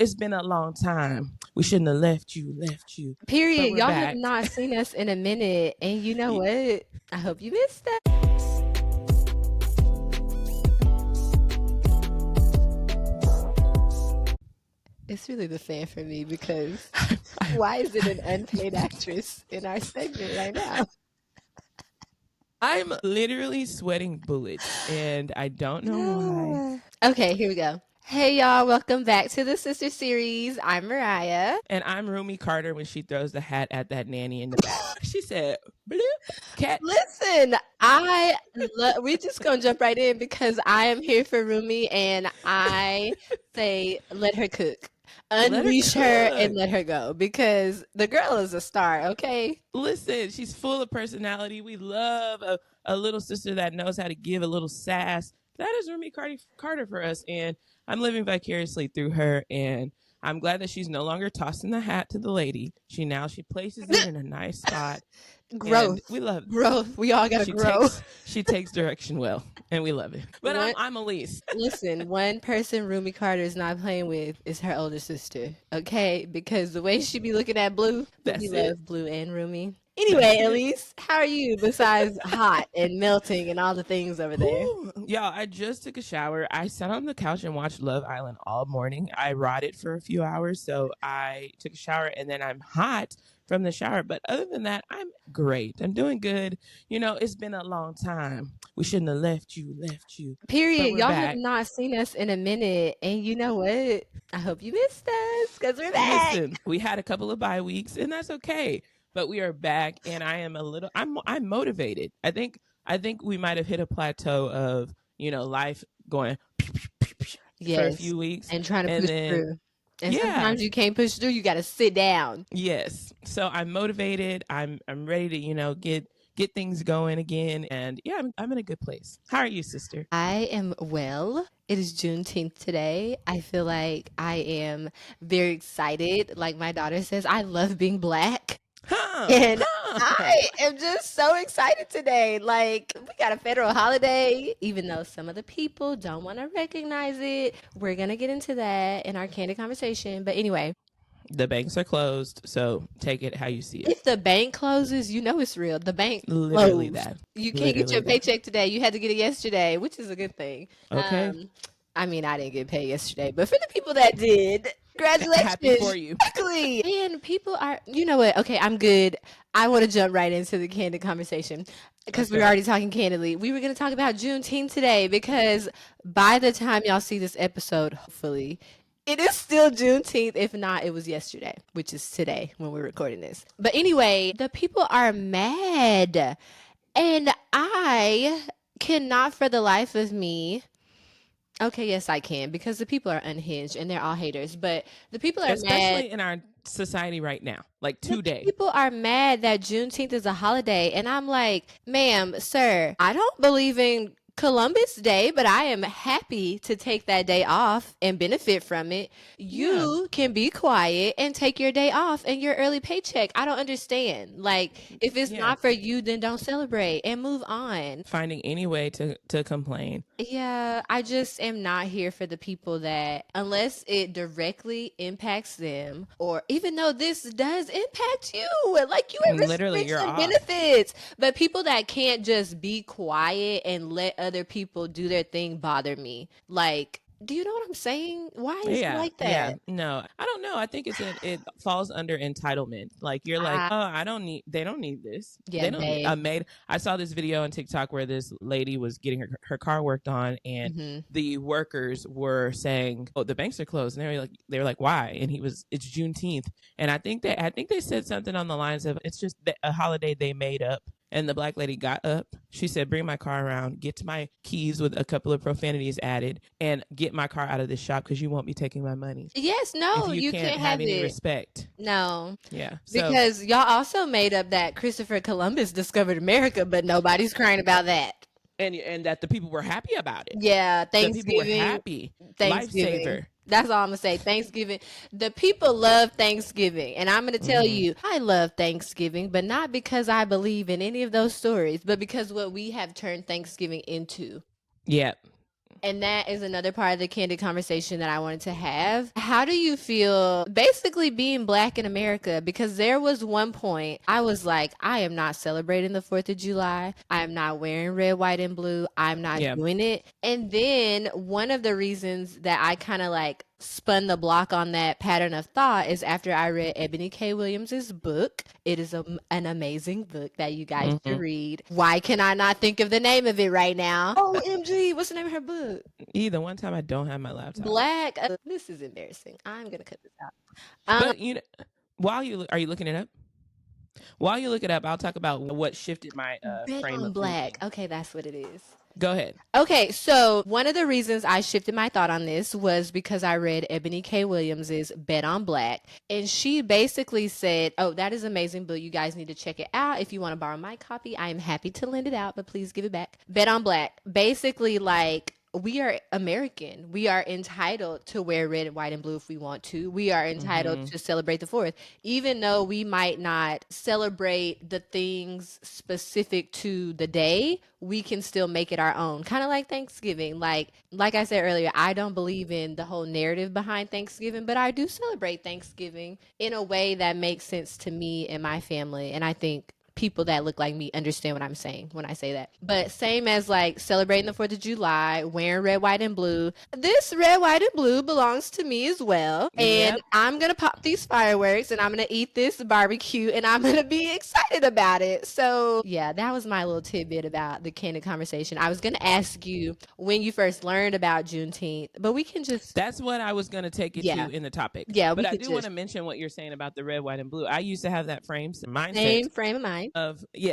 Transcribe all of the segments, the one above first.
it's been a long time. We shouldn't have left you. But Period. we're Y'all have back. not seen us in a minute. And you know what? I hope you missed that. It's really the fan for me because why is it an unpaid actress in our segment right now? I'm literally sweating bullets, and I don't know why. Okay, here we go. Hey y'all, welcome back to the Sister Series. I'm Mariah. And I'm Rumi Carter when she throws the hat at that nanny in the back. She said, bloop, cat. Listen, we're just gonna jump right in because I am here for Rumi and I say let her cook. Unleash her and let her go because the girl is a star, okay? Listen, she's full of personality. We love a little sister that knows how to give a little sass. That is Rumi Carter for us, and I'm living vicariously through her, and I'm glad that she's no longer tossing the hat to the lady. She places it in a nice spot. Growth. And we love growth. We all gotta grow. She takes direction well, and we love it. But I'm Elise. Listen, one person Rumi Carter is not playing with is her older sister, okay? Because the way she be looking at Blue, we love Blue and Rumi. Anyway, Elise, how are you besides hot and melting and all the things over there? Y'all, I just took a shower. I sat on the couch and watched Love Island all morning. I rotted for a few hours, so I took a shower, and then I'm hot from the shower. But other than that, I'm great. I'm doing good. You know, it's been a long time. We shouldn't have left you. Period. Y'all have not seen us in a minute. And you know what? I hope you missed us because we're back. Listen, we had a couple of bye weeks, and that's okay. But we are back, and I am I'm motivated. I think we might have hit a plateau of, life going for a few weeks. And trying to push through. And sometimes you can't push through. You got to sit down. Yes. So I'm motivated. I'm ready to, get things going again. And yeah, I'm in a good place. How are you, sister? I am well. It is Juneteenth today. I feel like I am very excited. Like my daughter says, I love being Black. And I am just so excited today. Like, we got a federal holiday, even though some of the people don't want to recognize it. We're going to get into that in our candid conversation. But anyway. The banks are closed, so take it how you see it. If the bank closes, you know it's real. The bank literally closed. That. You can't get your paycheck today. You had to get it yesterday, which is a good thing. Okay. I mean, I didn't get paid yesterday, but for the people that did, congratulations. Happy for you. Exactly. And people are, you know what? Okay, I'm good. I want to jump right into the candid conversation because we're already talking candidly. We were going to talk about Juneteenth today because by the time y'all see this episode, hopefully, it is still Juneteenth. If not, it was yesterday, which is today when we're recording this. But anyway, the people are mad. And I cannot for the life of me. Okay, yes, I can because the people are unhinged and they're all haters. But the people are especially in our society right now, like today. People are mad that Juneteenth is a holiday. And I'm like, ma'am, sir, I don't believe in Columbus Day, but I am happy to take that day off and benefit from it. You can be quiet and take your day off and your early paycheck. I don't understand. Like, if it's not for you, then don't celebrate and move on. Finding any way to complain. Yeah, I just am not here for the people that, unless it directly impacts them, or even though this does impact you, like you have restrictions and benefits, but people that can't just be quiet and let other people do their thing bother me. Like, do you know what I'm saying? Why is it like that? Yeah, no, I don't know. I think it falls under entitlement. Like you're like, oh, they don't need this. Yeah, they don't. I saw this video on TikTok where this lady was getting her car worked on, and the workers were saying, "Oh, the banks are closed," and they were like, "Why?" And it's Juneteenth, and I think they said something on the lines of, "It's just a holiday they made up." And the Black lady got up. She said, bring my car around, get to my keys with a couple of profanities added, and get my car out of this shop because you won't be taking my money. Yes, no, you can't have any it. Respect. No. Yeah. Because y'all also made up that Christopher Columbus discovered America, but nobody's crying about that. And that the people were happy about it. Yeah, Thanksgiving. The people were happy. Thanksgiving. Lifesaver. That's all I'm going to say. Thanksgiving. The people love Thanksgiving. And I'm going to tell you, I love Thanksgiving, but not because I believe in any of those stories, but because what we have turned Thanksgiving into. Yep. And that is another part of the candid conversation that I wanted to have. How do you feel basically being Black in America? Because there was one point I was like, I am not celebrating the 4th of July. I am not wearing red, white, and blue. I'm not doing it. And then one of the reasons that I kind of like spun the block on that pattern of thought is after I read Ebony K. Williams's book. It is an amazing book that you guys should read. Why can I not think of the name of it right now? OMG, what's the name of her book? Either one time I don't have my laptop. Black. This is embarrassing. I'm gonna cut this out. But you know, are you looking it up? While you look it up, I'll talk about what shifted my frame of Black. thinking. Okay, that's what it is. Go ahead. Okay, so one of the reasons I shifted my thought on this was because I read Ebony K. Williams's Bet on Black, and she basically said, oh, that is an amazing book. You guys need to check it out. If you want to borrow my copy, I am happy to lend it out, but please give it back. Bet on Black. Basically, like, we are American. We are entitled to wear red, white, and blue if we want to. We are entitled to celebrate the 4th. Even though we might not celebrate the things specific to the day, we can still make it our own. Kind of like Thanksgiving. Like I said earlier, I don't believe in the whole narrative behind Thanksgiving, but I do celebrate Thanksgiving in a way that makes sense to me and my family. And I think people that look like me understand what I'm saying when I say that. But same as like celebrating the 4th of July, wearing red, white, and blue. This red, white, and blue belongs to me as well. And I'm going to pop these fireworks and I'm going to eat this barbecue and I'm going to be excited about it. So yeah, that was my little tidbit about the candid conversation. I was going to ask you when you first learned about Juneteenth, but we can just... That's what I was going to take it to in the topic. Yeah, but I do want to mention what you're saying about the red, white, and blue. I used to have that mindset. Same frame of mind.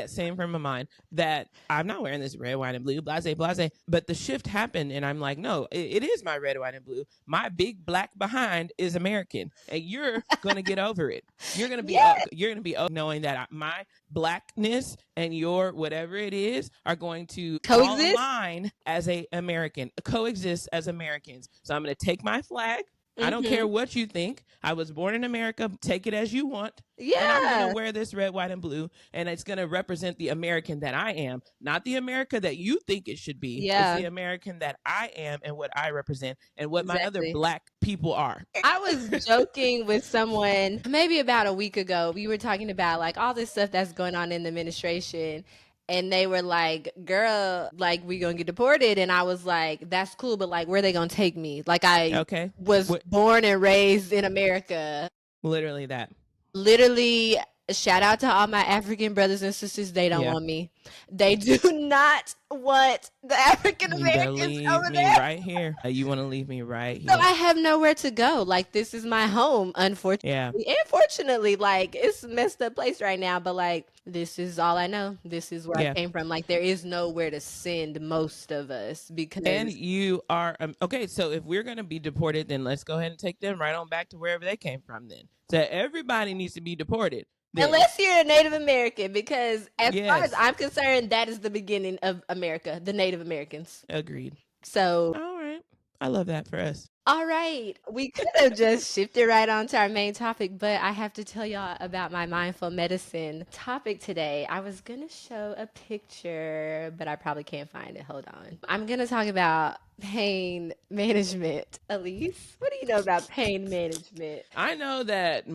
Same frame of mind that I'm not wearing this red, white, and blue, blase, blase. But the shift happened, and I'm like, no, it is my red, white, and blue. My big black behind is American, and you're gonna get over it. You're gonna be knowing that my blackness and your whatever it is are going to align as a American, coexist as Americans. So I'm gonna take my flag. I don't care what you think. I was born in America. Take it as you want. Yeah. And I'm going to wear this red, white, and blue. And it's going to represent the American that I am. Not the America that you think it should be. Yeah. It's the American that I am and what I represent and what my other black people are. I was joking with someone maybe about a week ago. We were talking about like all this stuff that's going on in the administration. And they were like, girl, like, we gonna get deported. And I was like, that's cool, but like, where they gonna take me? Like, I was born and raised in America. Literally that. Literally, shout out to all my African brothers and sisters. They don't want me. They do not want the African Americans over there. Right here. You want to leave me right here. So I have nowhere to go. Like, this is my home, unfortunately. Yeah. And fortunately, like, it's a messed up place right now, but like, this is all I know. This is where I came from. Like, there is nowhere to send most of us because... And you are... okay, so if we're going to be deported, then let's go ahead and take them right on back to wherever they came from then. So everybody needs to be deported. Unless you're a Native American, because as far as I'm concerned, that is the beginning of America, the Native Americans. Agreed. So... All right. I love that for us. All right. We could have just shifted right on to our main topic, but I have to tell y'all about my mindful medicine topic today. I was going to show a picture, but I probably can't find it. Hold on. I'm going to talk about pain management. Elise, what do you know about pain management? I know that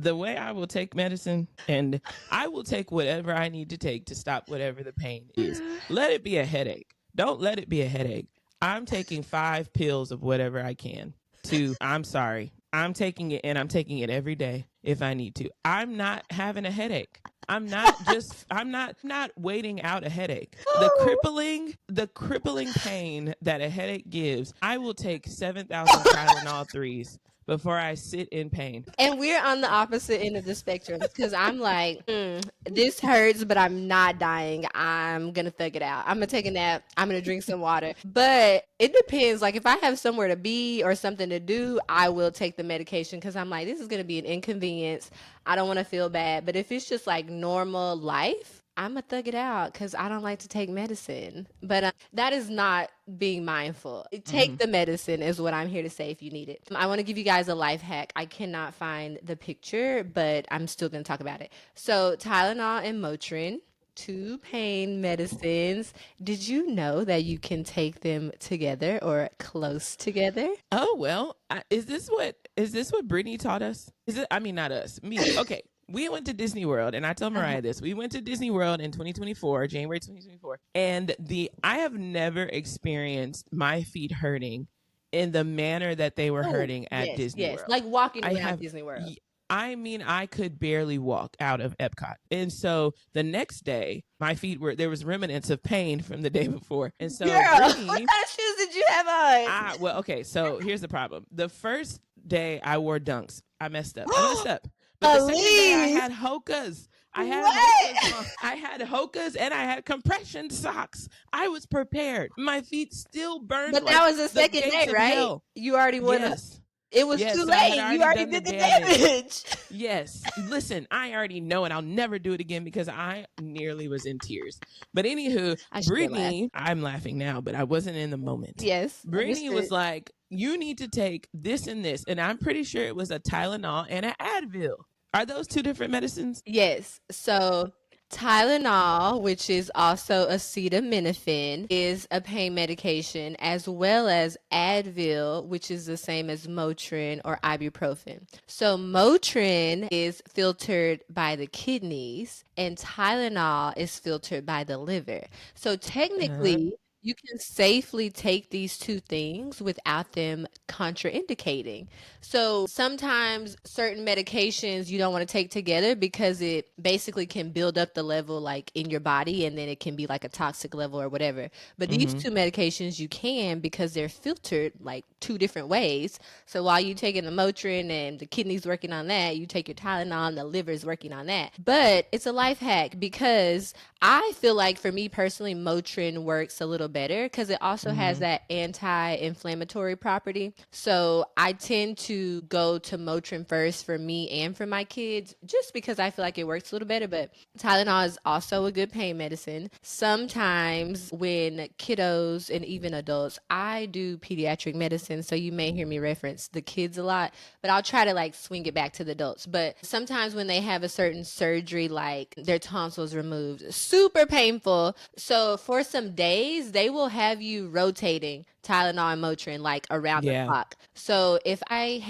the way I will take medicine, and I will take whatever I need to take to stop whatever the pain is. Let it be a headache. Don't let it be a headache. I'm taking 5 pills of whatever I can I'm sorry. I'm taking it, and I'm taking it every day if I need to. I'm not having a headache. I'm not waiting out a headache. The crippling pain that a headache gives, I will take 7,000 Tylenol 3s before I sit in pain. And we're on the opposite end of the spectrum because I'm like, this hurts, but I'm not dying. I'm going to thug it out. I'm going to take a nap. I'm going to drink some water. But it depends. Like if I have somewhere to be or something to do, I will take the medication because I'm like, this is going to be an inconvenience. I don't want to feel bad. But if it's just like normal life, I'm going to thug it out because I don't like to take medicine. But that is not being mindful. Take the medicine is what I'm here to say if you need it. I want to give you guys a life hack. I cannot find the picture, but I'm still going to talk about it. So Tylenol and Motrin two pain medicines. Did you know that you can take them together or close together? Oh well, is this what Brittany taught us? Is it? I mean, not us, me. Okay, we went to Disney World, and I told Uh-huh. Mariah this. We went to Disney World in 2024, January 2024, and the I have never experienced my feet hurting in the manner that they were Oh, hurting at yes, Disney yes. World. Like walking I around have. Disney World. I mean, I could barely walk out of Epcot. And so the next day, my feet there was remnants of pain from the day before. And so Girl, what kind Brittany, of shoes did you have on? well, okay, so here's the problem. The first day I wore dunks, I messed up. I messed up. But the second day I Elise, had hokas. I had hokas what? on. I had hokas and I had compression socks. I was prepared. My feet still burned But like that was the the second gates day, of right? hell. You already won. Yes. It was too Yes, I had late. You already already done the did the damage. damage. Yes. Listen, I already know and I'll never do it again because I nearly was in tears. But anywho, I should have laughed. Brittany, I'm laughing now, but I wasn't in the moment. Yes, Brittany was understood. like, you need to take this and this. And I'm pretty sure it was a Tylenol and an Advil. Are those two different medicines? Yes. So Tylenol, which is also acetaminophen, is a pain medication, as well as Advil, which is the same as Motrin or ibuprofen. So Motrin is filtered by the kidneys, and Tylenol is filtered by the liver. So Uh, technically, you can safely take these two things without them contraindicating. So sometimes certain medications you don't want to take together because it basically can build up the level like in your body and then it can be like a toxic level or whatever. But these mm-hmm. two medications you can because they're filtered like two different ways. So while you taking the Motrin and the kidneys working on that, you take your Tylenol and the liver's working on that. But it's a life hack because I feel like for me personally, Motrin works a little better because it also has Mm-hmm. that anti-inflammatory property. So I tend to go to Motrin first for me and for my kids just because I feel like it works a little better. But Tylenol is also a good pain medicine. Sometimes when kiddos and even adults, I do pediatric medicine, so you may hear me reference the kids a lot, but I'll try to like swing it back to the adults. But sometimes when they have a certain surgery, like their tonsils removed, super painful. So for some days, they will have you rotating Tylenol and Motrin like around the Yeah. clock. So if I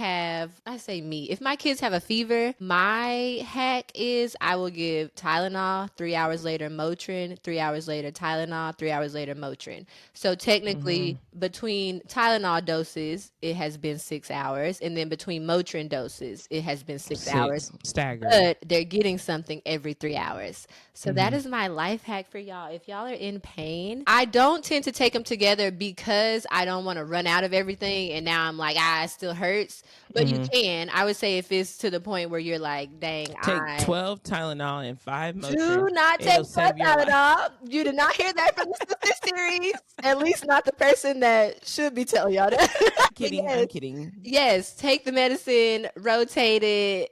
say me, if my kids have a fever, my hack is I will give Tylenol, 3 hours later Motrin, 3 hours later Tylenol, 3 hours later Motrin. So Mm-hmm. technically between Tylenol doses, it has been 6 hours. And then between Motrin doses, it has been 6 hours. 6. Staggered. But they're getting something every 3 hours. So that Mm-hmm. is my life hack for y'all. If y'all are in pain, I don't tend to take them together because I don't want to run out of everything. And now I'm like, it still hurts. But you Mm-hmm. can. I would say if it's to the point where you're like, dang, Take I 12 Tylenol and 5 do Motrin. not take It'll blood save your out at life. all. You did not hear that from the sister series. At least not the person that should be telling y'all that. But Kidding. yes, I'm kidding. yes, take the medicine, rotate it.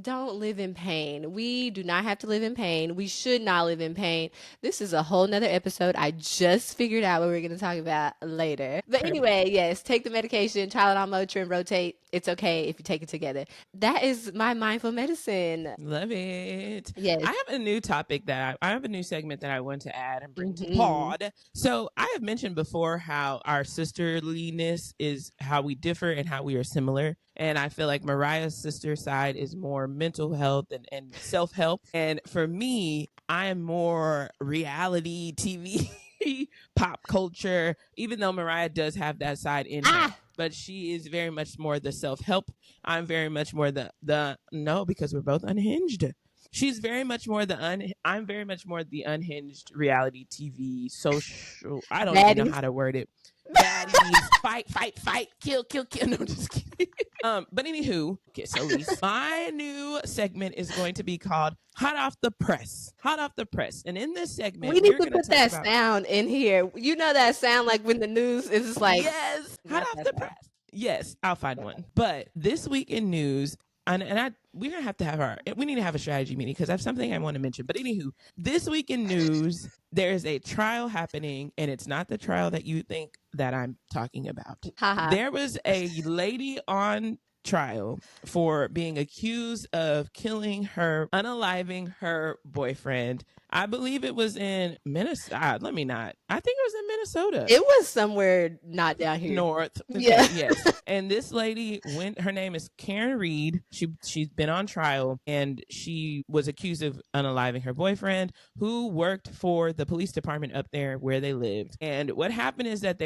Don't live in pain. We do not have to live in pain. We should not live in pain. This is a whole nother episode. I just figured out what we're going to talk about later. But Perfect. anyway, yes, take the medication, Tylenol, Motrin, rotate. It's okay if you take it together. That is my mindful medicine. Love it. Yes. I have a new topic that I have a new segment that I want to add and bring to the Hmm. pod. So I have mentioned before how our sisterliness is how we differ and how we are similar. And I feel like Mariah's sister side is more mental health and self help. And for me, I am more reality TV. Pop culture, even though Mariah does have that side in her, Ah, but she is very much more the self help. I'm very much more the no, because we're both unhinged. She's very much more I'm very much more the unhinged reality TV social. I don't even know baddies. how to word it. Baddies, fight, fight, fight, kill, kill, kill. No, just kidding. But anywho, okay, so Lisa, my new segment is going to be called Hot Off the Press. Hot Off the Press. And in this segment, We need we're to gonna put talk that about sound in here. You know that sound like when the news is just like, yes, hot not off that the sound. press. Yes, I'll find one. But this week in news, we're gonna have to have we need to have a strategy meeting because I have something I want to mention. But anywho, this week in news, there is a trial happening, and it's not the trial that you think that I'm talking about. Haha. There was a lady on trial for being accused of unaliving her boyfriend. I believe it was in Minnesota. I think it was in Minnesota. It was somewhere not down here. North. Okay, yeah. Yes. And this lady her name is Karen Reed. She's been on trial, and she was accused of unaliving her boyfriend, who worked for the police department up there where they lived. And what happened is that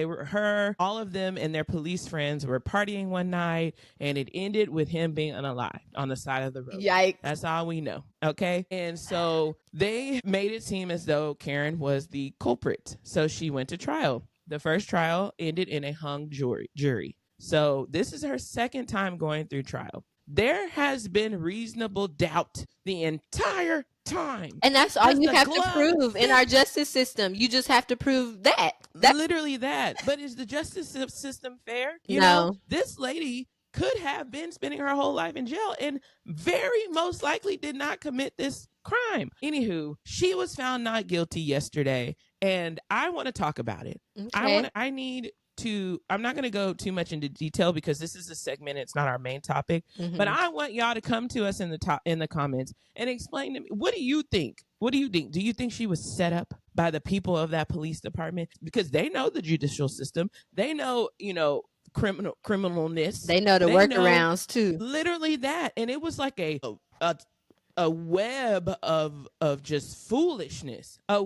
all of them and their police friends were partying one night, and it ended with him being unalived on the side of the road. Yikes. That's all we know. Okay. And so they made it seem as though Karen was the culprit. So she went to trial. The first trial ended in a hung jury. So this is her second time going through trial. There has been reasonable doubt the entire time. And that's all you have to prove in our justice system. You just have to prove that. Literally that. But is the justice system fair? You know, this lady could have been spending her whole life in jail and very most likely did not commit this crime. Anywho, she was found not guilty yesterday, and I want to talk about it. Okay. I'm not going to go too much into detail because this is a segment. It's not our main topic, but I want y'all to come to us in the comments and explain to me, what do you think? What do you think? Do you think she was set up by the people of that police department? Because they know the judicial system. They know, criminalness. They know the workarounds too. Literally that. And it was like a web of just foolishness, They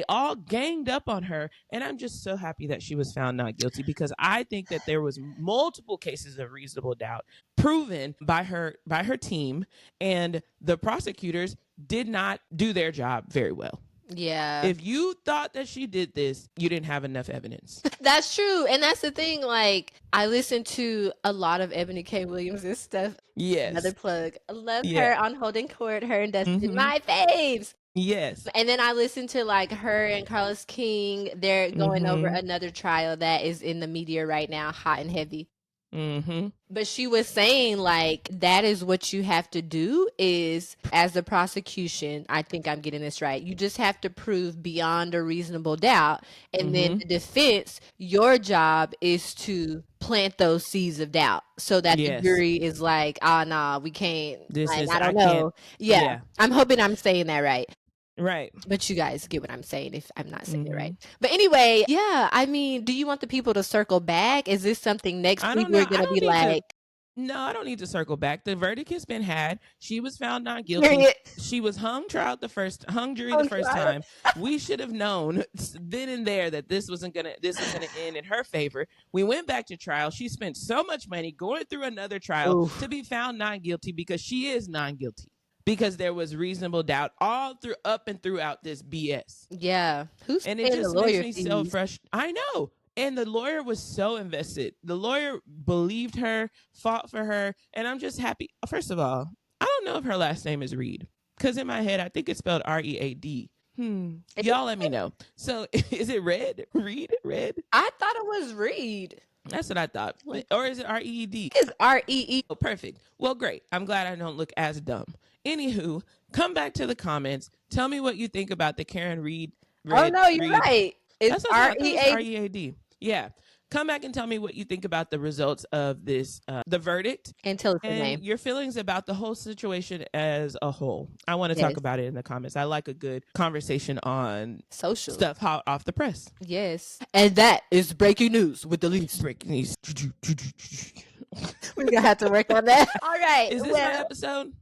all ganged up on her, and I'm just so happy that she was found not guilty, because I think that there was multiple cases of reasonable doubt proven by her team, and the prosecutors did not do their job very well. Yeah. If you thought that she did this, you didn't have enough evidence. That's true. And that's the thing. Like, I listen to a lot of Ebony K. Williams and stuff. Yes. Another plug. I love her on Holding Court. Her and Dustin, my faves. Yes. And then I listen to like her and Carlos King. They're going over another trial that is in the media right now, hot and heavy. But she was saying, like, that is what you have to do is, as the prosecution, I think I'm getting this right, you just have to prove beyond a reasonable doubt. And then the defense, your job is to plant those seeds of doubt so that the jury is like, nah, we can't. I don't know. Yeah. I'm hoping I'm saying that right. Right. But you guys get what I'm saying if I'm not saying it right. But anyway, yeah, I mean, do you want the people to circle back? Is this something next week we're going to be like? No, I don't need to circle back. The verdict has been had. She was found not guilty. She was hung jury the first time. We should have known then and there that this was gonna end in her favor. We went back to trial. She spent so much money going through another trial to be found not guilty, because she is non guilty. Because there was reasonable doubt up and throughout this BS. Yeah. And it just makes me so frustrated. I know. And the lawyer was so invested. The lawyer believed her, fought for her. And I'm just happy. First of all, I don't know if her last name is Reed. Because in my head, I think it's spelled R-E-A-D. Y'all let me know. So is it Red? Reed? Red? I thought it was Reed. That's what I thought. Or is it R-E-E-D? It's R-E-E. Oh, perfect. Well, great. I'm glad I don't look as dumb. Anywho, come back to the comments. Tell me what you think about the Karen Reed. You're right. It's R-E-A-D. Yeah. Come back and tell me what you think about the results of this, the verdict. And tell us your name. Your feelings about the whole situation as a whole. I want to talk about it in the comments. I like a good conversation on social stuff hot off the press. Yes. And that is breaking news with the least. Breaking news. We're going to have to work on that. All right. Is this an episode?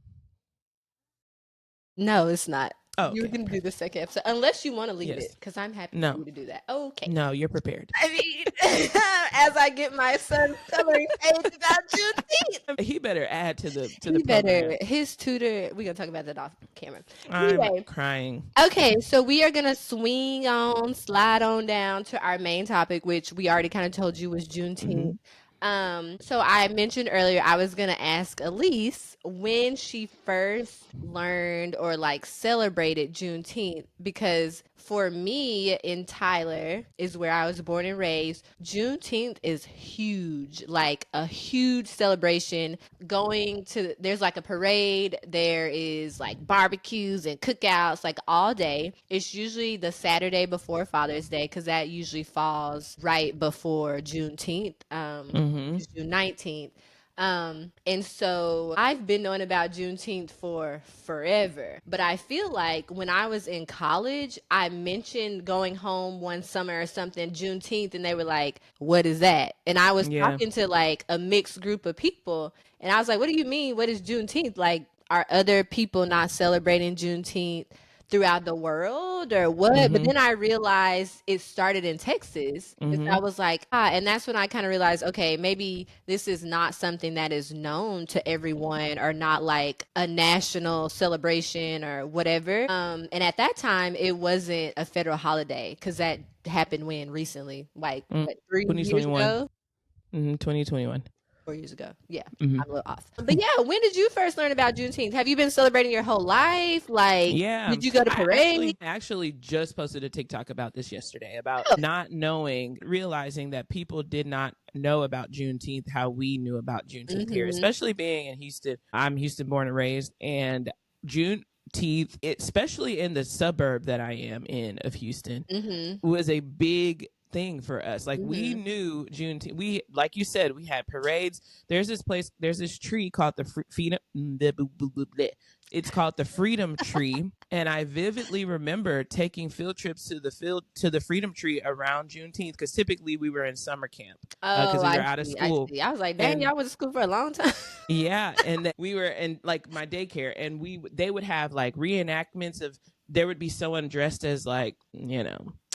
No, it's not. Oh, okay. You're going to do the second episode, unless you want to lead it, because I'm happy for you to do that. Okay. No, you're prepared. I mean, as I get my son coloring page about Juneteenth. He better add to the program. His tutor, we're going to talk about that off camera. I'm crying. Okay, so we are going to slide on down to our main topic, which we already kind of told you was Juneteenth. So I mentioned earlier I was gonna ask Elise when she first learned or like celebrated Juneteenth, because for me in Tyler is where I was born and raised. Juneteenth is huge, like a huge celebration. There's like a parade, there is like barbecues and cookouts like all day. It's usually the Saturday before Father's Day because that usually falls right before Juneteenth, June 19th. And so I've been knowing about Juneteenth for forever. But I feel like when I was in college, I mentioned going home one summer or something, Juneteenth, and they were like, what is that? And I was talking to like a mixed group of people, and I was like, what do you mean? What is Juneteenth? Like, are other people not celebrating Juneteenth throughout the world or what? But then I realized it started in Texas. And so I was like, and that's when I kind of realized, okay, maybe this is not something that is known to everyone or not like a national celebration or whatever. And at that time, it wasn't a federal holiday because that happened when recently, like what, 3 years ago? 2021. 4 years ago. Yeah, I'm a little off. But yeah, when did you first learn about Juneteenth? Have you been celebrating your whole life? Like, did you go to parade? I actually just posted a TikTok about this yesterday, about not knowing, realizing that people did not know about Juneteenth how we knew about Juneteenth here, especially being in Houston. I'm Houston born and raised, and Juneteenth, especially in the suburb that I am in of Houston, was a big thing for us. Like we knew Juneteenth. We, like you said, we had parades. There's this tree called the freedom. It's called the Freedom Tree, and I vividly remember taking field trips to the Freedom Tree around Juneteenth because typically we were in summer camp because we were out of school. I was like, dang, y'all went to school for a long time. Yeah, and we were in like my daycare, and they would have like reenactments of. There would be someone dressed as like,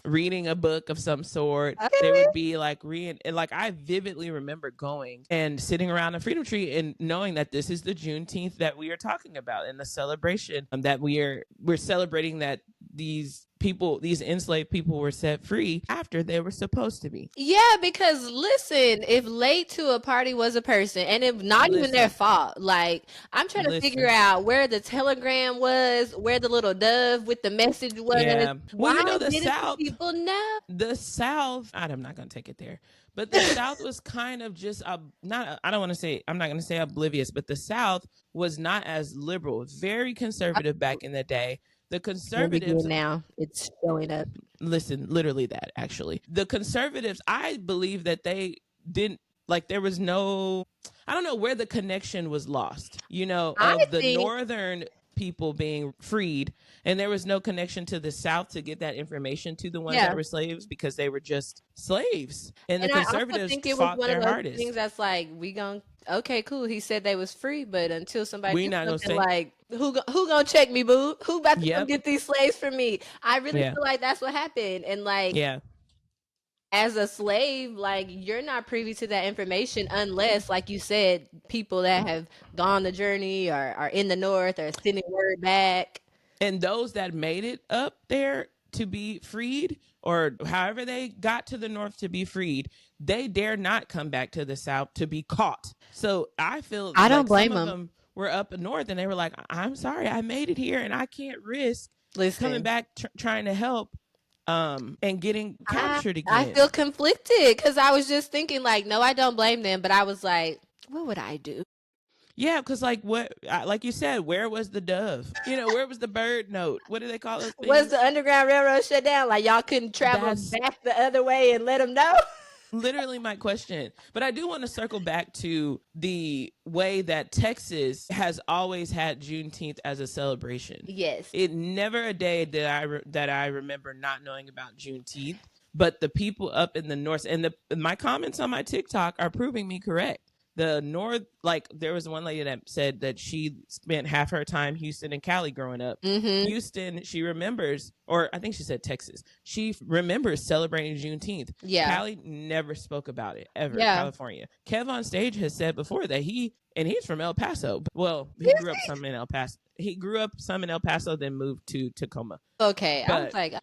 reading a book of some sort. Okay. There would be like and like I vividly remember going and sitting around the Freedom Tree and knowing that this is the Juneteenth that we are talking about and the celebration that we're celebrating that these enslaved people were set free after they were supposed to be. Yeah, because listen, if late to a party was a person, and if not even their fault, like I'm trying to figure out where the telegram was, where the little dove with the message was. Yeah. Why well, the didn't South, people know? The South, I'm not going to take it there, but the South was kind of just I'm not going to say oblivious, but the South was not as liberal, very conservative back in the day. The conservatives now it's showing up. Listen, literally that actually. The conservatives, I believe that they didn't like there was no I don't know where the connection was lost, of the northern people being freed, and there was no connection to the South to get that information to the ones that were slaves because they were just slaves. And the conservatives fought their hardest. Things that's like okay, cool. He said they was free, but until somebody did something like who gonna check me, boo? Who about to come get these slaves from me? I really feel like that's what happened. And like as a slave, like you're not privy to that information unless, like you said, people that have gone the journey or are in the North or sending word back. And those that made it up there to be freed, or however they got to the North to be freed, they dare not come back to the South to be caught. So I feel I don't blame some of them were up north and they were like, I'm sorry, I made it here and I can't risk coming back trying to help and getting captured again. I feel conflicted because I was just thinking like, no, I don't blame them, but I was like, what would I do? Yeah, because like you said, where was the dove? Where was the bird note? What do they call it? Was the Underground Railroad shut down? Like y'all couldn't travel back the other way and let them know? Literally my question. But I do want to circle back to the way that Texas has always had Juneteenth as a celebration. Yes. It never a day that I remember not knowing about Juneteenth, but the people up in the North, and my comments on my TikTok are proving me correct. The North, like there was one lady that said that she spent half her time Houston and Cali growing up. Houston, she remembers, or I think she said Texas. She remembers celebrating Juneteenth. Yeah. Cali never spoke about it ever. Yeah. California. Kev on stage has said before that he's from El Paso. Well, he grew up some in El Paso. He grew up some in El Paso, then moved to Tacoma. Okay. I was like,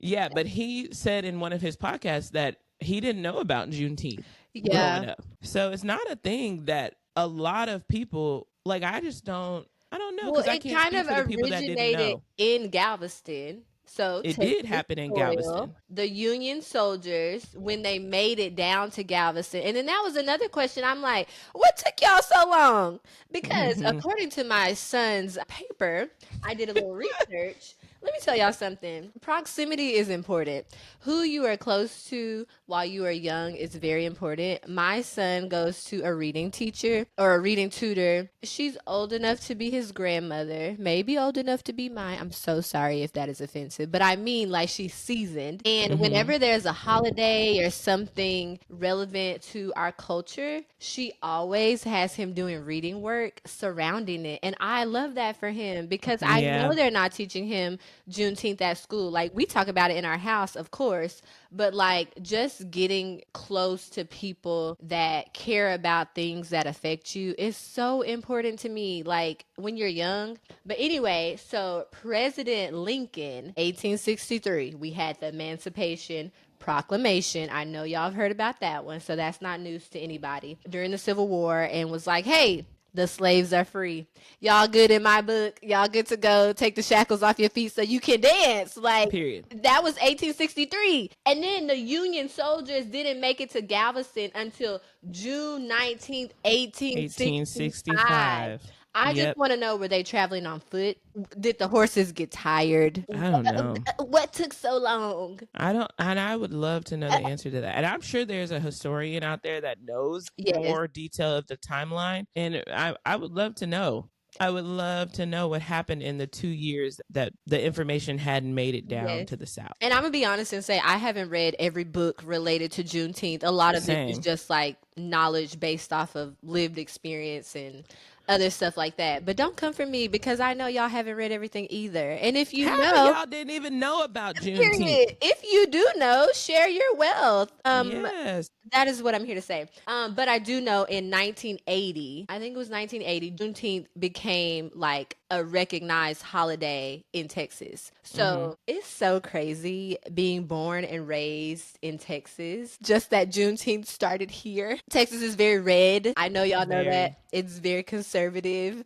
yeah, but he said in one of his podcasts that he didn't know about Juneteenth growing up. So it's not a thing that a lot of people like. I don't know. Well, it kind of originated in Galveston. So It take did this happen in soil, Galveston. the Union soldiers, when they made it down to Galveston. And then that was another question. I'm like, what took y'all so long? Because Hmm. according to my son's paper, I did a little research. Let me tell y'all something. Proximity is important. Who you are close to while you are young is very important. My son goes to a reading teacher or a reading tutor. She's old enough to be his grandmother, maybe old enough to be mine. I'm so sorry if that is offensive, but I mean like she's seasoned. And Hmm. whenever there's a holiday or something relevant to our culture, she always has him doing reading work surrounding it. And I love that for him because I Yeah. know they're not teaching him Juneteenth at school. Like we talk about it in our house, of course, but like just getting close to people that care about things that affect you is so important to me. Like when you're young. But anyway, so President Lincoln, 1863, we had the Emancipation Proclamation. I know y'all have heard about that one, so that's not news to anybody. During the Civil War, and was like, hey, the slaves are free. Y'all good in my book. Y'all good to go. Take the shackles off your feet so you can dance. Like, Period. that was 1863. And then the Union soldiers didn't make it to Galveston until June 19th, 1865. 1865. I just Yep. want to know, were they traveling on foot? Did the horses get tired? I don't know. What took so long? I don't, and I would love to know the answer to that. And I'm sure there's a historian out there that knows Yes. more detail of the timeline. And I would love to know. I would love to know what happened in the 2 years that the information hadn't made it down Yes. to the South. And I'm gonna be honest and say I haven't read every book related to Juneteenth. A lot of it is Same. just like knowledge based off of lived experience and other stuff like that. But don't come for me because I know y'all haven't read everything either. And if you Half of know, y'all didn't even know about Juneteenth. period. If you do know, share your wealth. Yes. That is what I'm here to say. But I do know in 1980, I think it was 1980, Juneteenth became like a recognized holiday in Texas. So it's so crazy being born and raised in Texas. Just that Juneteenth started here. Texas is very red. I know y'all know Very. that. It's very conservative.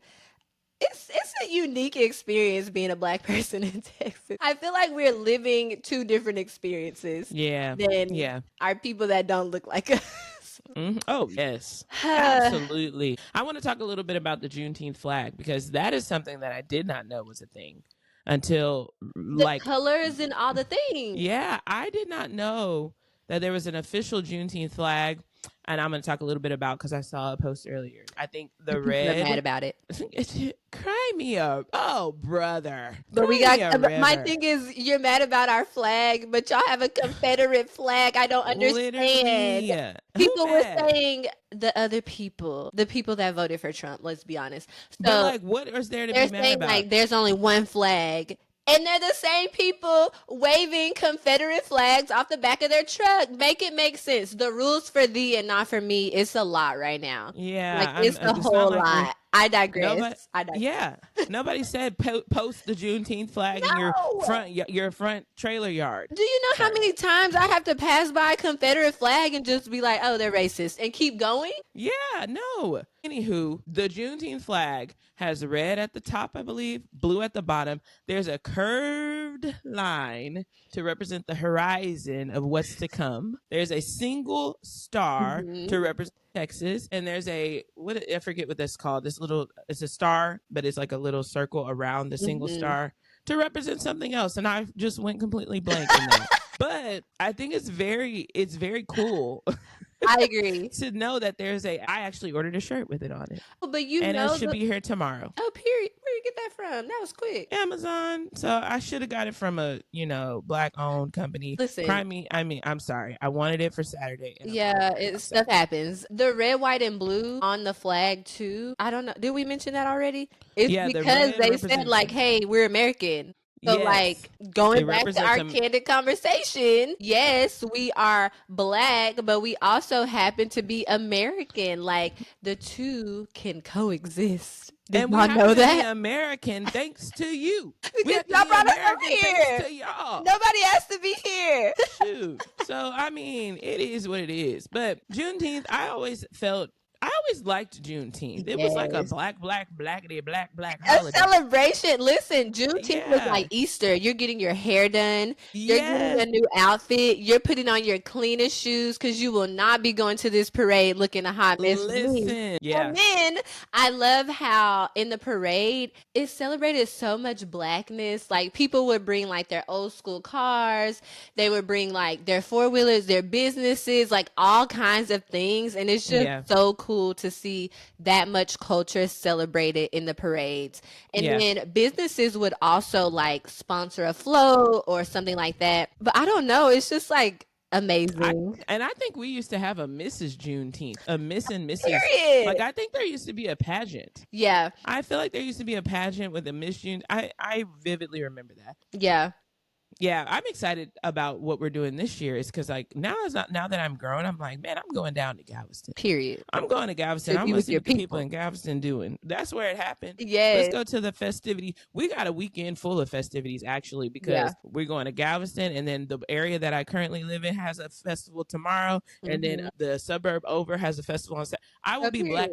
It's a unique experience being a Black person in Texas. I feel like we're living two different experiences Yeah. than Yeah. our people that don't look like us. Oh, yes. Absolutely. I want to talk a little bit about the Juneteenth flag because that is something that I did not know was a thing until The colors and all the things. yeah, I did not know that there was an official Juneteenth flag. And I'm going to talk a little bit about because I saw a post earlier. I think the People are mad red. about it. Cry me a brother. But we Cry me got. a But my river. thing is, you're mad about our flag, but y'all have a Confederate flag. I don't understand. Literally. Who People were mad? saying the other people, the people that voted for Trump. Let's be honest. But So like, what is there to they're be mad saying about? like there's only one flag. And they're the same people waving Confederate flags off the back of their truck. Make it make sense. The rules for thee and not for me. It's a lot right now. Yeah, Like it's a it's whole not like lot. I digress. nobody. I digress. Yeah, nobody said post the Juneteenth flag in your No. front trailer yard. Do you know how many times I have to pass by a Confederate flag and just be like, oh, they're racist and keep going? Yeah, no. Anywho, the Juneteenth flag has red at the top, I believe, blue at the bottom. There's a curved line to represent the horizon of what's to come. There's a single star to represent Texas, and there's I forget what that's called. It's a star, but it's like a little circle around the single star to represent something else. And I just went completely blank in that. But I think it's very cool. I agree. To know that I actually ordered a shirt with it on it. Oh, but and it should be here tomorrow. Oh, period. Where you get that from? That was quick. Amazon. So I should have got it from a, Black owned company. Listen. I'm sorry. I wanted it for Saturday. Stuff happens. The red, white, and blue on the flag too. I don't know. Did we mention that already? It's because they said like, hey, we're American. So like going back to our candid conversation, yes, we are Black, but we also happen to be American. Like the two can coexist. And we happen to be American thanks to you. Because y'all brought us over here. Thanks to y'all. Nobody has to be here. Shoot. So I mean, it is what it is. But Juneteenth, I always always liked Juneteenth. It was like a Yes. blackity black A holiday. celebration. Listen, Juneteenth was Yeah. like Easter. You're getting your hair done. You're getting Yes. a new outfit. You're putting on your cleanest shoes because you will not be going to this parade looking a hot mess with me. Listen. Yeah. And then I love how in the parade it celebrated so much blackness. Like people would bring like their old school cars, they would bring like their four wheelers, their businesses, like all kinds of things. And it's just Yeah. so cool to see that much culture celebrated in the parades. And Yeah. then businesses would also like sponsor a float or something like that. But I don't know, it's just like amazing. I think we used to have a Mrs. Juneteenth, a Miss and Mrs. Period. Like I think there used to be a pageant. Yeah. I feel like there used to be a pageant with a Miss June. I vividly remember that. Yeah. Yeah, I'm excited about what we're doing this year. Is because like now that I'm grown, I'm like, man, I'm going down to Galveston. Period. I'm going to Galveston. To I'm be gonna with see your what the people people. in Galveston doing. That's where it happened. Yes. Let's go to the festivity. We got a weekend full of festivities actually because Yeah. we're going to Galveston, and then the area that I currently live in has a festival tomorrow, and then the suburb over has a festival on Saturday. I will Oh, be period.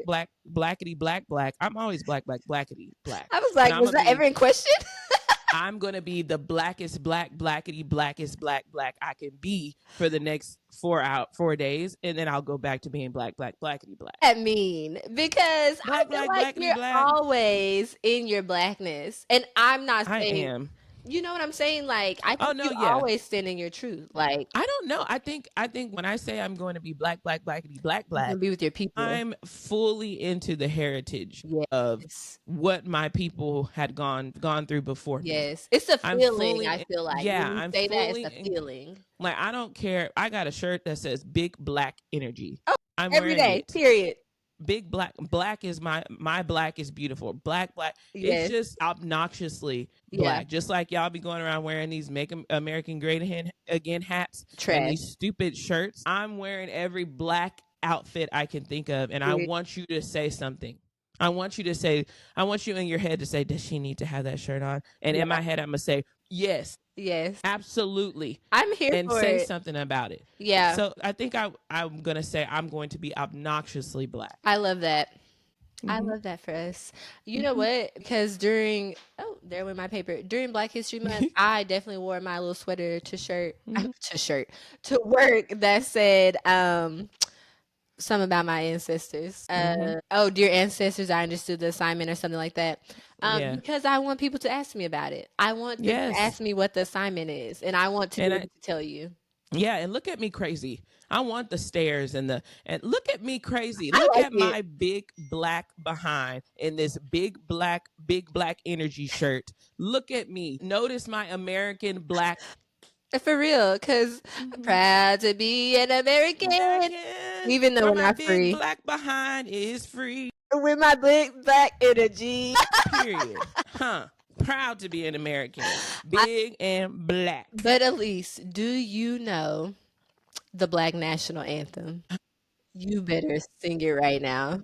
blackity black. I'm always blackity black. I was like, And was that ever in question? I'm gonna be the blackest blackity blackest black I can be for the next 4 days, and then I'll go back to being blackity black. I mean, because I feel Black, like blackity you're black. always in your blackness. And I'm not I saying, am. you know what I'm saying? Like, I think no, you yeah. always stand in your truth. Like, I don't know. I think when I say I'm going to be blackity black, you can be with your people. I'm fully into the heritage of Yes. what my people had gone through before me. Yes. It's a I'm feeling, fully- I feel like. yeah, When you I'm say that, fully it's a in- feeling. Like I don't care. I got a shirt that says "Big Black Energy." Oh, I'm every wearing day, it. period. Big black is my black is beautiful. Black. Yes. It's just obnoxiously Yeah. black. Just like y'all be going around wearing these "Make American Great Again" hats Trash. and these stupid shirts. I'm wearing every black outfit I can think of, and I Period. want you to say something. I want you in your head to say, does she need to have that shirt on? And in my head, I'm gonna say, yes, Yes. absolutely, I'm here and for say it. something about it. Yeah. So I think I'm gonna say I'm going to be obnoxiously black. I love that. I Mhm. love that for us. You know what? Because there went my paper. During Black History Month, I definitely wore my little sweater to work that said something about my ancestors. Oh, dear ancestors, I understood the assignment or something like that. Yeah. Because I want people to ask me about it. I want them Yes. to ask me what the assignment is, and I want to be And able to tell you. Yeah, and look at me crazy. I want the stares and look at me crazy. I Look like at it. my big black behind in this big black energy shirt. Look at me. Notice my American black. For real, because I'm proud to be an American. Even though Where we're my not big free. black behind is free. With my big black energy. Period. Proud to be an American. Big and black. But Elise, do you know the Black National Anthem? You better sing it right now.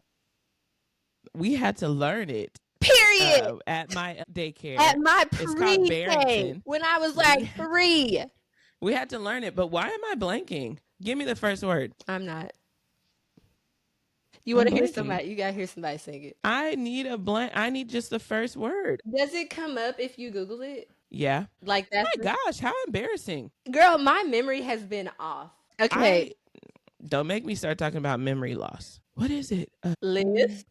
We had to learn it. Period. At my daycare. At my It's called pre-K, Barrington. when I was like 3. We had to learn it, but why am I blanking? Give me the first word. I'm not. You want to hear blanking. somebody? You gotta hear somebody sing it. I need a blank. I need just the first word. Does it come up if you Google it? Yeah. Like that's My gosh, how embarrassing. girl. My memory has been off. Okay, Don't make me start talking about memory loss. What is it? Liz.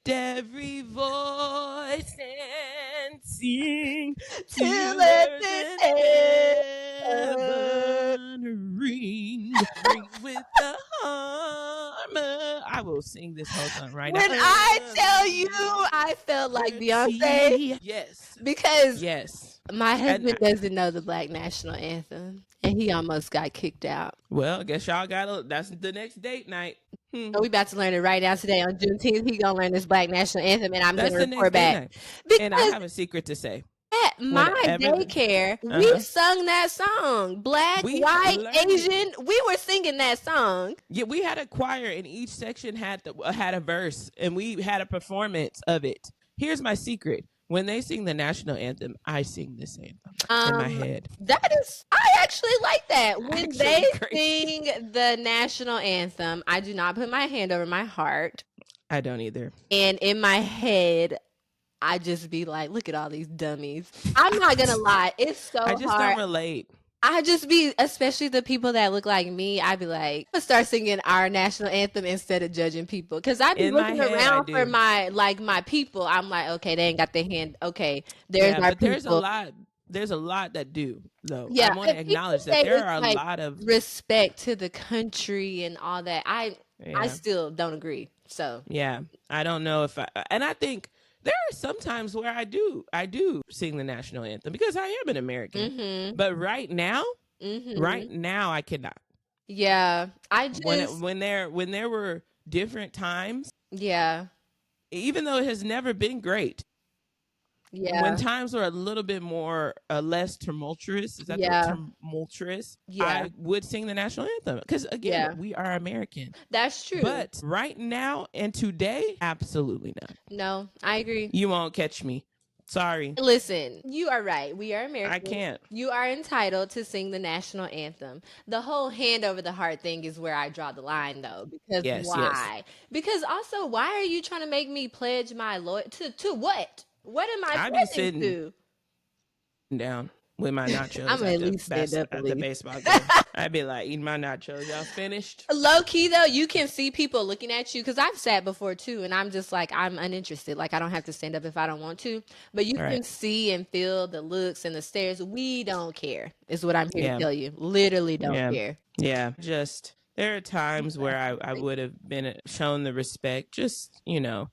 Every voice and sing Till till it earth and heaven ring with the harmony. I will sing this whole song right When now. I tell you, I felt like Beyonce Yes. because Yes. my husband doesn't know the Black National Anthem, and he almost got kicked out. Well, I guess y'all that's the next date night. So we about to learn it right now today on Juneteenth. He gonna learn this Black National Anthem, and I'm That's gonna the report next date back. night. Because And I have a secret to say. at my whenever the- daycare, we sung that song. Black, We white, learned it. Asian. We were singing that song. Yeah, we had a choir, and each section had a verse, and we had a performance of it. Here's my secret: when they sing the national anthem, I sing this anthem in my head. That is, I actually like that. When Actually they crazy. sing the national anthem, I do not put my hand over my heart. I don't either. And in my head, I just be like, look at all these dummies. I'm not gonna lie, it's so I just hard. don't relate. I just be, especially the people that look like me, I'd be like, I'm gonna start singing our national anthem instead of judging people. Cause I be In my looking head, I around for do. my people. I'm like, okay, they ain't got their hand. Okay, there's Yeah, our but there's a people. lot. There's a lot that do though. I Yeah, want and to people acknowledge that say there it's are a like lot of. respect to the country and all that. I Yeah, still don't agree. So yeah. I don't know if and I think there are some times where I do sing the national anthem because I am an American. mm-hmm. But right now, Mm-hmm. I cannot. Yeah. I just When there were different times, yeah. even though it has never been great, when Yeah. times were a little bit more less tumultuous, is that the Yeah. tumultuous? Yeah. I would sing the national anthem because again, Yeah. we are American. That's true. But right now and today, absolutely not. No, I agree. You won't catch me. Sorry, Listen, you are right. We are American. I can't. You are entitled to sing the national anthem. The whole hand over the heart thing is where I draw the line, though. Because Yes, yes. why? Because also, why are you trying to make me pledge my loyalty to what? What am I I be pledging sitting to? down with my nachos I'm gonna at least stand up at at the least. baseball game. I'd be like, eating my nachos. Y'all finished? Low key though, you can see people looking at you because I've sat before too, and I'm just like, I'm uninterested. Like I don't have to stand up if I don't want to, but you All can right. see and feel the looks and the stares. We don't care, is what I'm here Yeah. to tell you. Literally don't Yeah. care. Yeah. Just there are times where I would have been shown the respect, just, Yeah.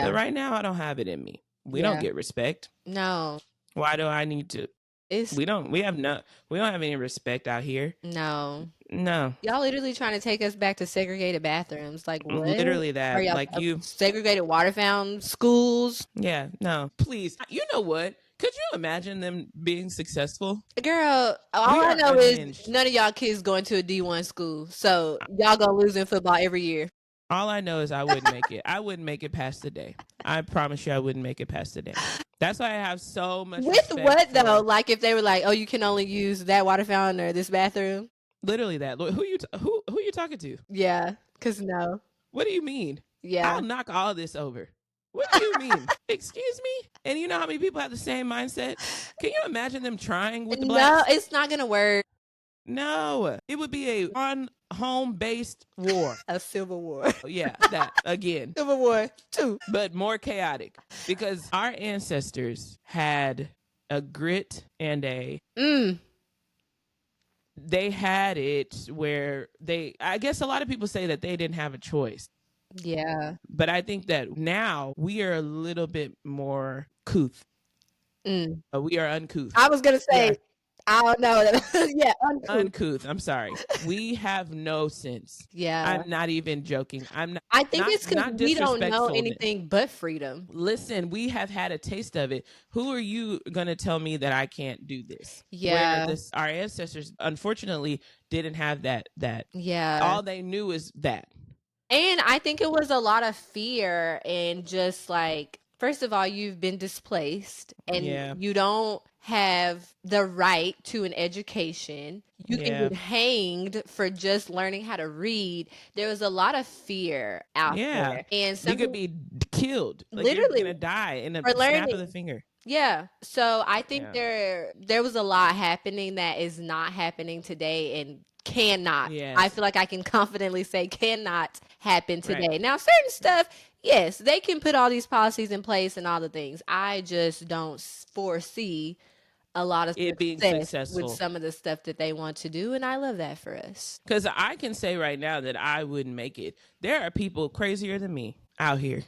But right now I don't have it in me. We don't get respect. No. Why do I need to? It's We don't have any respect out here. no. No. Y'all literally trying to take us back to segregated bathrooms. Like what? Literally that. Are y'all Like you. segregated water fountain schools? Yeah. No. Please. You know what? Could you imagine them being successful? Girl, all We I are know unhinged. is none of y'all kids going to a D1 school. So y'all gonna lose in football every year. All I know is I wouldn't make it. I wouldn't make it past the day. I promise you I wouldn't make it past the day. That's why I have so much With respect what for- though? Like if they were like, "Oh, you can only use that water fountain or this bathroom." Literally that. Who you talking to? Yeah, cause no. What do you mean? Yeah. I'll knock all this over. What do you mean? Excuse me? And you know how many people have the same mindset? Can you imagine them trying with the No, blacks? it's not gonna work. No. It would be a on home based war. A civil war. Yeah, that again. Civil War 2. But more chaotic because our ancestors had a grit and they had it where I guess a lot of people say that they didn't have a choice. Yeah. But I think that now we are a little bit more couth. We are uncouth. I was gonna say, I don't know. Yeah, uncouth. I'm sorry. We have no sense. Yeah. I'm not even joking. I'm not. I think not, it's because not we don't know disrespectfulness. anything but freedom. Listen, we have had a taste of it. Who are you going to tell me that I can't do this? Yeah. Where our ancestors, unfortunately, didn't have that. Yeah. All they knew is that. And I think it was a lot of fear and just like, first of all, you've been displaced and you don't have the right to an education. You can get hanged for just learning how to read. There was a lot of fear out there. And you could be killed. Like literally you're going to die in a for snap of the finger. Yeah. So I think there was a lot happening that is not happening today and cannot. Yes. I feel like I can confidently say cannot happen today. Right. Now, certain stuff, yes, they can put all these policies in place and all the things. I just don't foresee a lot of it being successful with some of the stuff that they want to do, and I love that for us. Because I can say right now that I wouldn't make it. There are people crazier than me out here.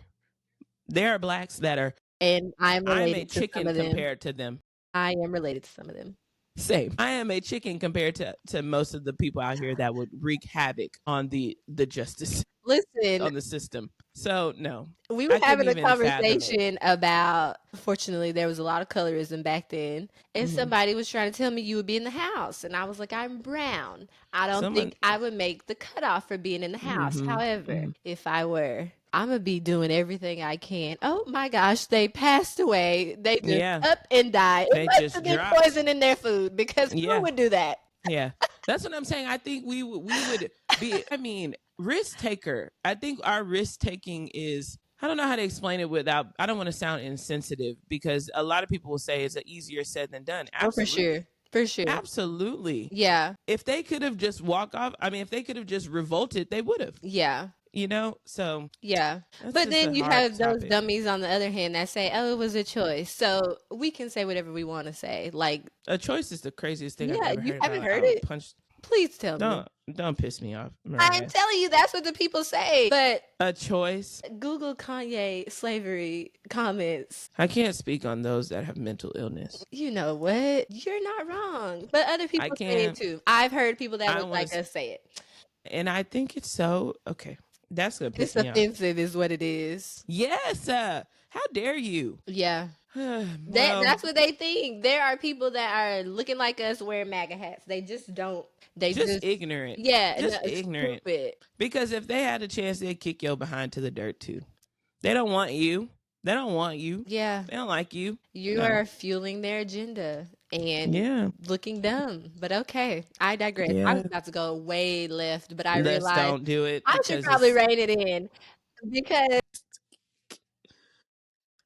There are blacks that are, and I'm a chicken compared to them. I am related to some of them. Same. I am a chicken compared to most of the people out here that would wreak havoc on the justice. Listen, on the system. So no, we were having a conversation about. Fortunately, there was a lot of colorism back then, and somebody was trying to tell me you would be in the house, and I was like, I'm brown. I don't think I would make the cutoff for being in the house. However, if I were, I'm gonna be doing everything I can. Oh my gosh, they passed away. They just up and died. It must have been poison in their food because who would do that? Yeah, that's what I'm saying. I think we would be. I mean, risk taker. I think our risk taking is, I don't know how to explain it without, I don't want to sound insensitive, because a lot of people will say it's easier said than done. Oh, for Absolutely. sure. For sure. Absolutely. Yeah. If they could have just walked off, I mean, if they could have just revolted, they would have. Yeah. You know, so yeah. that's But just then a you hard have those topic. dummies on the other hand that say, "Oh, it was a choice." So we can say whatever we want to say. Like, A choice is the craziest thing I've yeah, ever you heard. haven't heard I'll it? punch. Please tell me. Don't piss me off, I'm Mariah. telling you, that's what the people say. But A choice. Google Kanye slavery comments. I can't speak on those that have mental illness. You know what? You're not wrong. But other people say it can't. too. I've heard people that I look wanna like us say it. And I think it's so okay. That's gonna piss It's me off. offensive, is what it is. Yes. How dare you? Yeah. Well, That's what they think. There are people that are looking like us wearing MAGA hats. They just don't. They just ignorant. Yeah, Just no, it's ignorant. stupid. Because if they had a chance, they'd kick your behind to the dirt too. They don't want you. They don't want you. Yeah. They don't like you. You No. are fueling their agenda and Yeah. looking dumb. But okay, I digress. I Yeah. was about to go way left, but I Let's realized don't do it. I should probably rein it in because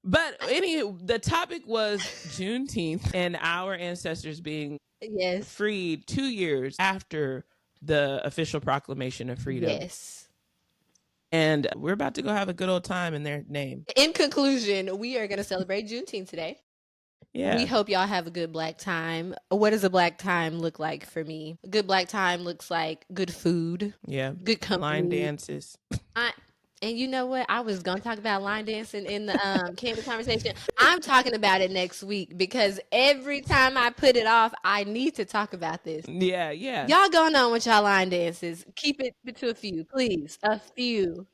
But the topic was Juneteenth and our ancestors being yes, freed 2 years after the official proclamation of freedom. yes. And we're about to go have a good old time in their name. In conclusion, we are going to celebrate Juneteenth today. Yeah. We hope y'all have a good black time. What does a black time look like for me? A good black time looks like good food. Yeah. Good company. Line dances. And you know what? I was going to talk about line dancing in the candid conversation. I'm talking about it next week because every time I put it off, I need to talk about this. Yeah, yeah. Y'all going on with y'all line dances. Keep it to a few, please. A few.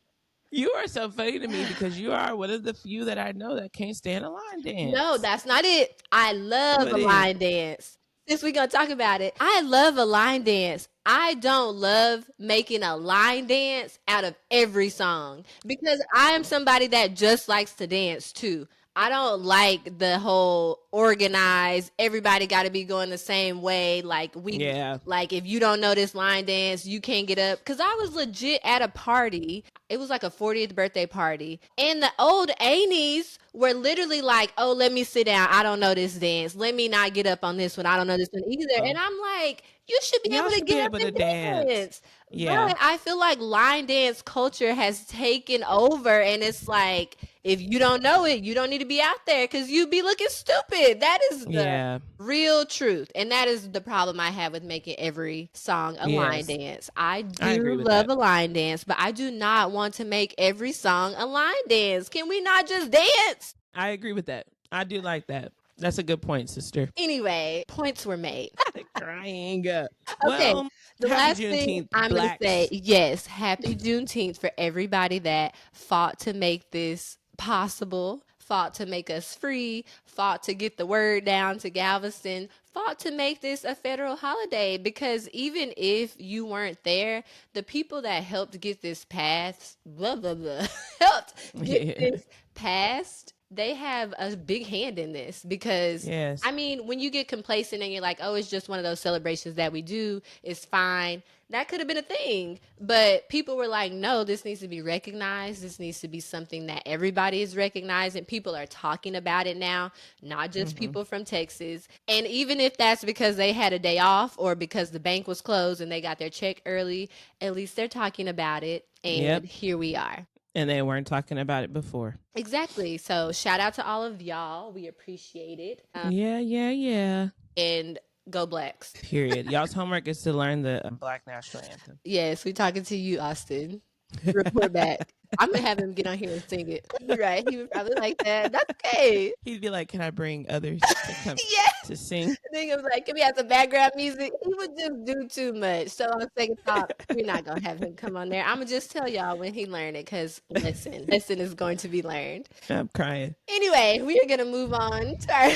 You are so funny to me because you are one of the few that I know that can't stand a line dance. No, that's not it. I love a line dance. Since we're going to talk about it, I love a line dance. I don't love making a line dance out of every song because I am somebody that just likes to dance too. I don't like the whole organized, everybody got to be going the same way. Like if you don't know this line dance, you can't get up. Cause I was legit at a party. It was like a 40th birthday party. And the old aunties were literally like, oh, let me sit down. I don't know this dance. Let me not get up on this one. I don't know this one either. And I'm like, you should be able to get up and dance. Yeah. But I feel like line dance culture has taken over, and it's like, if you don't know it, you don't need to be out there because you be looking stupid. That is the real truth. And that is the problem I have with making every song a line dance. I do love a line dance, but I do not want to make every song a line dance. Can we not just dance? I agree with that. I do like that. That's a good point, sister. Anyway, points were made. Crying. Okay. Well, the last Juneteenth, thing I'm going to say, yes, happy Juneteenth for everybody that fought to make this possible, fought to make us free, fought to get the word down to Galveston, fought to make this a federal holiday. Because even if you weren't there, the people that helped get this passed, helped get this passed, they have a big hand in this because, I mean, when you get complacent and you're like, oh, it's just one of those celebrations that we do, it's fine. That could have been a thing. But people were like, no, this needs to be recognized. This needs to be something that everybody is recognizing. People are talking about it now, not just people from Texas. And even if that's because they had a day off or because the bank was closed and they got their check early, at least they're talking about it. And here we are. And they weren't talking about it before. Exactly. So shout out to all of y'all. We appreciate it. Yeah. And go Blacks. Period. Y'all's homework is to learn the Black National Anthem. Yes, we talking to you, Austin. Report back. I'm going to have him get on here and sing it. You're right. He would probably like that. That's okay. He'd be like, can I bring others to come to sing? I think it was like, can we have some background music? He would just do too much. So on second thought, we're not going to have him come on there. I'm going to just tell y'all when he learned it because lesson is going to be learned. I'm crying. Anyway, we are going to move on to our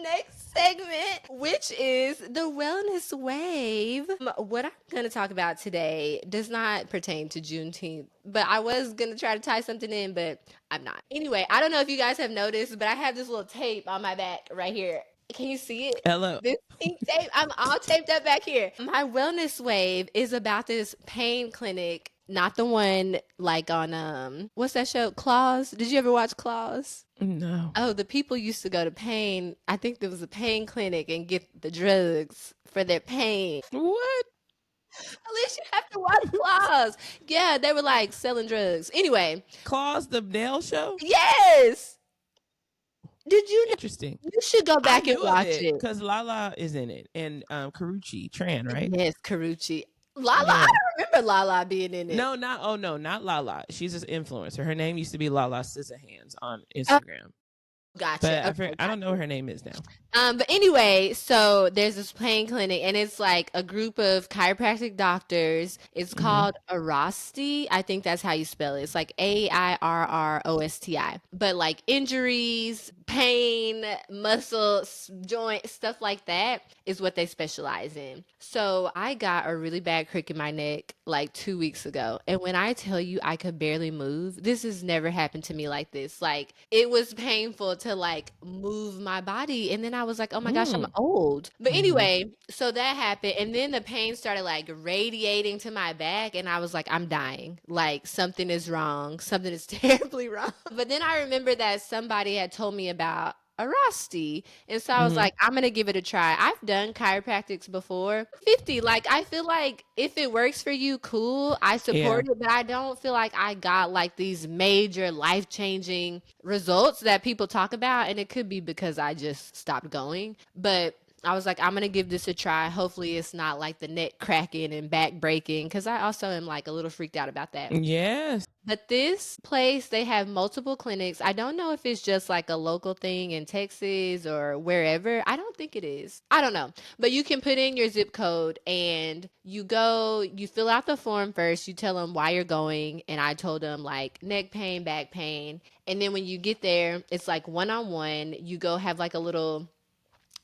next segment, which is the wellness wave. What I'm going to talk about today does not pertain to Juneteenth, but I was going to try to tie something in, but I'm not. Anyway, I don't know if you guys have noticed, but I have this little tape on my back right here. Can you see it? Hello. This pink tape. I'm all taped up back here. My wellness wave is about this pain clinic Not the one like on what's that show? Claws. Did you ever watch Claws? No. Oh, the people used to go to pain. I think there was a pain clinic and get the drugs for their pain. What? At least you have to watch Claws. Yeah, they were like selling drugs. Anyway, Claus the nail show? yes. Did you know? Interesting. You should go I back and knew of watch it it. because Lala is in it and Karuchi Tran, right? Yes, Karuchi. Lala, I Yeah. don't remember Lala being in it. No, not Lala. She's an influencer. Her name used to be Lala Scissorhands on Oh, Instagram. gotcha. But Okay, I don't know what gotcha. her name is now. But anyway, so there's this pain clinic, and it's like a group of chiropractic doctors. It's Hmm. called Arrosti. I think that's how you spell it. It's like AIRROSTI. But like injuries, pain, muscles, joint, stuff like that is what they specialize in. So I got a really bad crick in my neck like 2 weeks ago. And when I tell you I could barely move, this has never happened to me like this. Like it was painful to like move my body. And then I was like, oh my gosh, I'm Mm. old. But Hmm. anyway, so that happened. And then the pain started like radiating to my back. And I was like, I'm dying. Like something is wrong. Something is terribly wrong. But then I remember that somebody had told me about a Rosti. And so I was Hmm. like, I'm gonna give it a try. I've done chiropractics before. 50. Like I feel like if it works for you, cool. I Yeah. support it, but I don't feel like I got like these major life-changing results that people talk about. And it could be because I just stopped going. But I was like, I'm gonna give this a try. Hopefully it's not like the neck cracking and back breaking. Cause I also am like a little freaked out about that. Yes. But this place, they have multiple clinics. I don't know if it's just like a local thing in Texas or wherever. I don't think it is. I don't know. But you can put in your zip code and you go, you fill out the form first. You tell them why you're going. And I told them like neck pain, back pain. And then when you get there, it's like one on one. You go have like a little,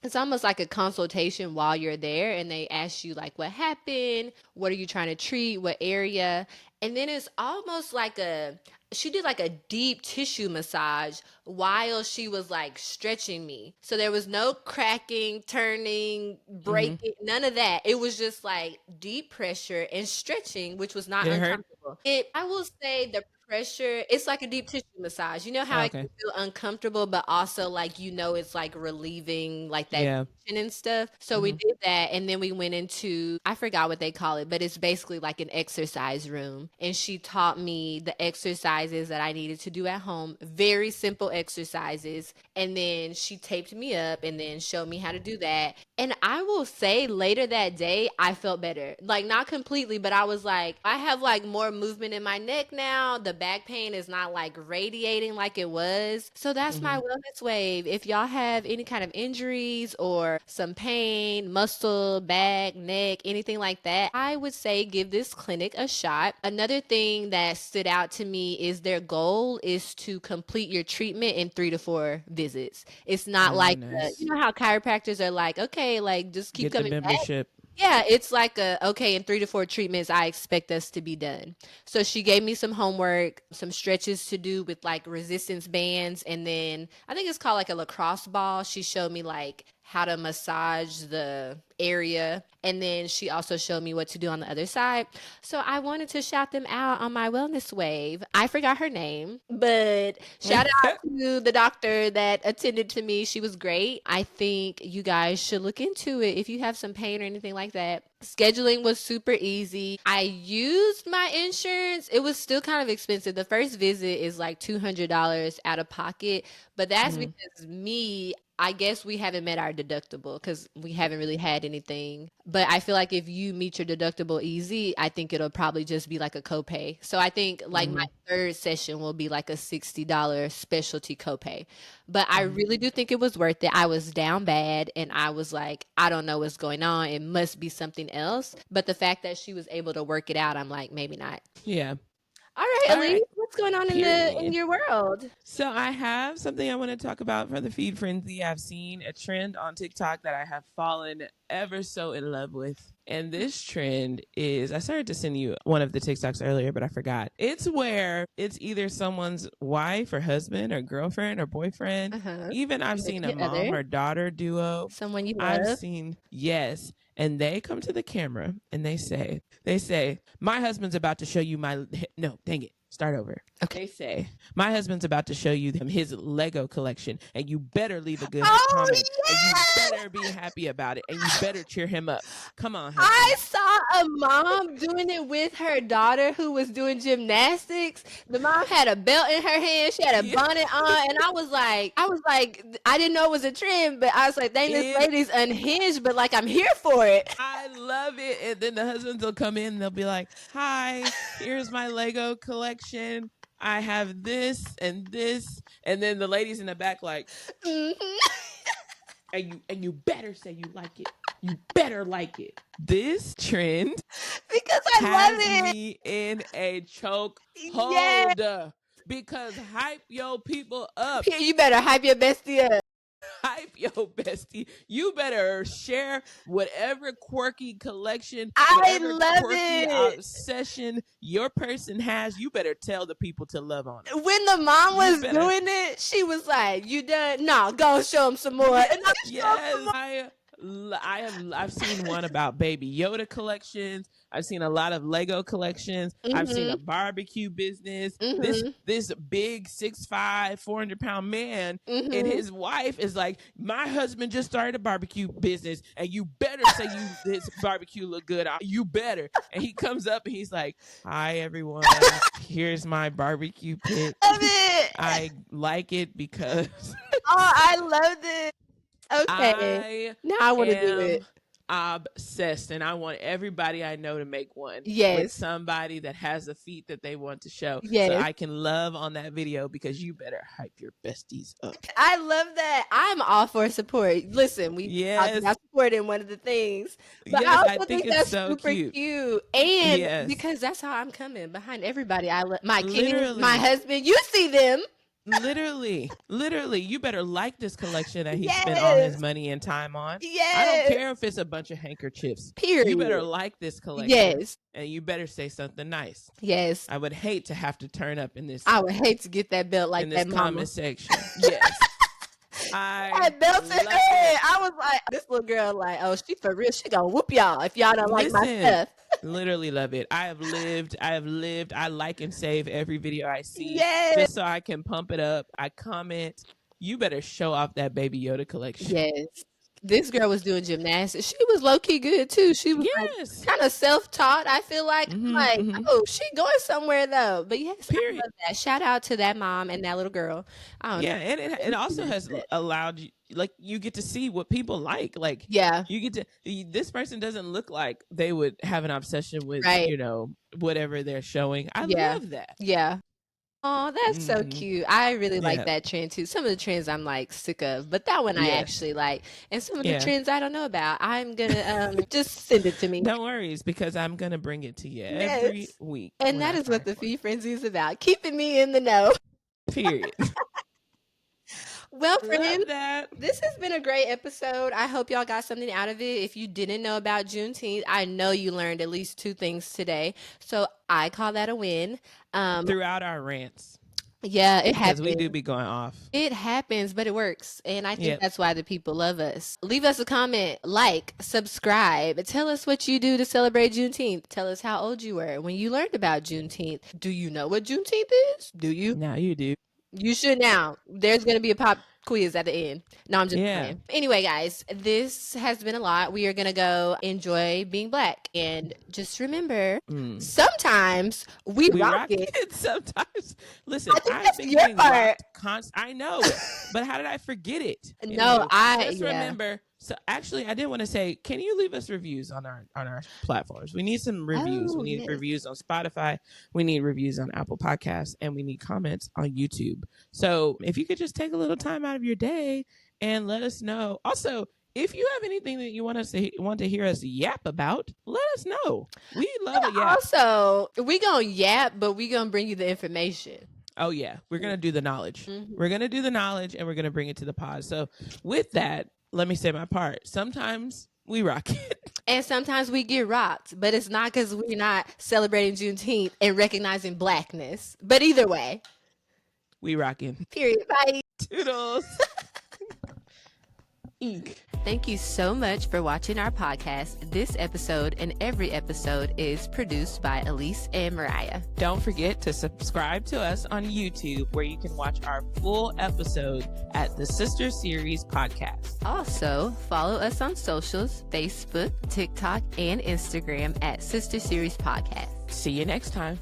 it's almost like a consultation while you're there, and they ask you like what happened, what are you trying to treat, what area. And then it's almost like a, she did like a deep tissue massage while she was like stretching me, so there was no cracking, turning, Hmm. breaking, none of that. It was just like deep pressure and stretching, which was not Did it hurt? uncomfortable. It, I will say, the pressure, it's like a deep tissue massage. You know how Oh, it okay. can feel uncomfortable, but also like it's like relieving like that Yeah. tension and stuff. So we Hmm. did that, and then we went into, I forgot what they call it, but it's basically like an exercise room. And she taught me the exercises that I needed to do at home, very simple exercises. And then she taped me up and then showed me how to do that. And I will say later that day, I felt better. Like, not completely, but I was like, I have like more movement in my neck now. The back pain is not like radiating like it was. So that's my Hmm. wellness wave. If y'all have any kind of injuries or some pain, muscle, back, neck, anything like that, I would say give this clinic a shot. Another thing that stood out to me is their goal is to complete your treatment in 3 to 4 visits. It's not Oh, like, you nice. know how chiropractors are like, okay, like just keep Get the coming back. membership. Yeah, it's like a, okay, in 3 to 4 treatments, I expect us to be done. So she gave me some homework, some stretches to do with like resistance bands, and then I think it's called like a lacrosse ball. She showed me like how to massage the area, and then she also showed me what to do on the other side. So I wanted to shout them out on my wellness wave. I forgot her name, but shout out to the doctor that attended to me. She was great. I think you guys should look into it if you have some pain or anything like that. Scheduling was super easy. I used my insurance. It was still kind of expensive. The first visit is like $200 out of pocket, but that's Hmm. because me, I guess we haven't met our deductible because we haven't really had anything. But I feel like if you meet your deductible easy, I think it'll probably just be like a copay. So I think like my Hmm. third session will be like a $60 specialty copay. But I Hmm. really do think it was worth it. I was down bad and I was like, I don't know what's going on. It must be something else. But the fact that she was able to work it out, I'm like, maybe not. Yeah. All right, All Elise, right. what's going on in Period. your world? So I have something I want to talk about for the feed frenzy. I've seen a trend on TikTok that I have fallen ever so in love with. And this trend is, I started to send you one of the TikToks earlier, but I forgot. It's where it's either someone's wife or husband or girlfriend or boyfriend. Uh-huh. Even I've seen a Significant other. mom or daughter duo. Someone you I've love. seen, yes. and they come to the camera and they say, my husband's about to show you no, dang it. Start over. Okay. They say, my husband's about to show you his Lego collection, and you better leave a good comment. And you better be happy about it, and you better cheer him up. Come on, husband. I saw a mom doing it with her daughter who was doing gymnastics. The mom had a belt in her hand. She had a bonnet on, and I was like, I didn't know it was a trend, but I was like, dang, this lady's unhinged, but like, I'm here for it. I love it. And then the husbands will come in and they'll be like, hi, here's my Lego collection. I have this and this. And then the ladies in the back like, and you better say you like it. You better like it. This trend because I love has it. me in a choke hold. Because hype your people up. You better hype your bestie up. Hype your bestie. You better share whatever quirky collection, whatever quirky obsession your person has. You better tell the people to love on it. When the mom was doing it, she was like, "You done? No, go show them some more." Yes, I've seen one about Baby Yoda collections. I've seen a lot of Lego collections. I've seen a barbecue business. This big 6'5", 400-pound man and his wife is like, my husband just started a barbecue business, and you better say this barbecue look good. You better. And he comes up and he's like, hi everyone, here's my barbecue pit. I like it because I loved it. Okay, now I want to do it. Obsessed, and I want everybody I know to make one. Yes, with somebody that has a feat that they want to show. Yes, so I can love on that video because you better hype your besties up. I love that. I'm all for support. Listen, we talked about support in one of the things, but I also think that's so super cute. And because that's how I'm coming behind everybody. I love my kids, my husband. You see them. Literally, you better like this collection that he spent all his money and time on. I don't care if it's a bunch of handkerchiefs. Period. You better like this collection. Yes. And you better say something nice. Yes. I would hate to have to turn up in this. I would hate to get that belt like in that this mama. comment section. Yes. I belted her. I was like, this little girl, like, oh, she for real. She gonna whoop y'all if y'all don't like my stuff. Literally love it. I have lived. I like and save every video I see just so I can pump it up. I comment. You better show off that Baby Yoda collection. Yes. This girl was doing gymnastics. She was low-key good too. She was like, kind of self-taught. I feel like, oh, she going somewhere though. But yes, I love that. Shout out to that mom and that little girl. And it also has allowed you, like, you get to see what people like. Like, you get to, this person doesn't look like they would have an obsession with, whatever they're showing. I love that. Yeah. Oh, that's so cute. I really like that trend too. Some of the trends I'm like sick of, but that one I actually like. And some of the trends I don't know about. I'm gonna just send it to me. No worries, because I'm gonna bring it to you every week. And that is what the Fee Frenzy is about, keeping me in the know. Period. Well, friends, this has been a great episode. I hope y'all got something out of it. If you didn't know about Juneteenth, I know you learned at least 2 things today. So I call that a win. Throughout our rants. Yeah, it happens. Because we do be going off. It happens, but it works. And I think that's why the people love us. Leave us a comment, like, subscribe. Tell us what you do to celebrate Juneteenth. Tell us how old you were when you learned about Juneteenth. Do you know what Juneteenth is? Do you? Now you do. You should now. There's going to be a pop quiz at the end. No, I'm just playing. Anyway, guys, this has been a lot. We are going to go enjoy being Black. And just remember, sometimes we rock it. Sometimes. Listen, I've been getting rocked. I know. But how did I forget it? No, Just remember. So actually, I did want to say, can you leave us reviews on our platforms? We need some reviews. We need reviews on Spotify. We need reviews on Apple Podcasts, and we need comments on YouTube. So if you could just take a little time out of your day and let us know. Also, if you have anything that you want to hear us yap about, let us know. We love a yap. Also, we gonna yap, but we gonna bring you the information. Oh yeah, we're gonna do the knowledge. We're gonna do the knowledge, and we're gonna bring it to the pod. So with that, let me say my part. Sometimes we rock it. And sometimes we get rocked, but it's not because we're not celebrating Juneteenth and recognizing Blackness. But either way, we rocking. Period. Bye. Toodles. Ink. Thank you so much for watching our podcast. This episode and every episode is produced by Elise and Mariah. Don't forget to subscribe to us on YouTube, where you can watch our full episode at the Sister Series Podcast. Also, follow us on socials, Facebook, TikTok, and Instagram at Sister Series Podcast. See you next time.